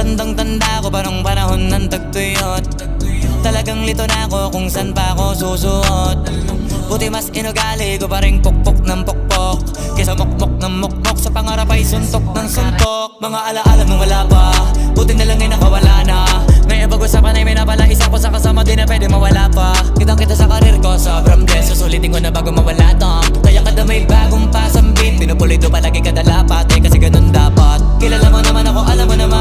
Tandang-tanda ko pa nung panahon ng tagtuyot. Talagang lito na ako kung san pa ako susuot. Buti mas inugali ko pa rin pukpok ng pukpok kesa mukmok ng mukmok, sa pangarap ay suntok ng suntok. Mga alaala nung wala pa, buti na lang ay nakawala na. Ngayon pag-usapan ay may napala, isa ko sa kasama di na pwede mawala pa. Kitang kita sa karir ko, sobrang blessed. Susulitin ko na bago mawala to. Kaya kada may bagong pasambit, pinupulido palagi kada lapat, kasi ganun dapat. Kilala mo naman ako, alam mo naman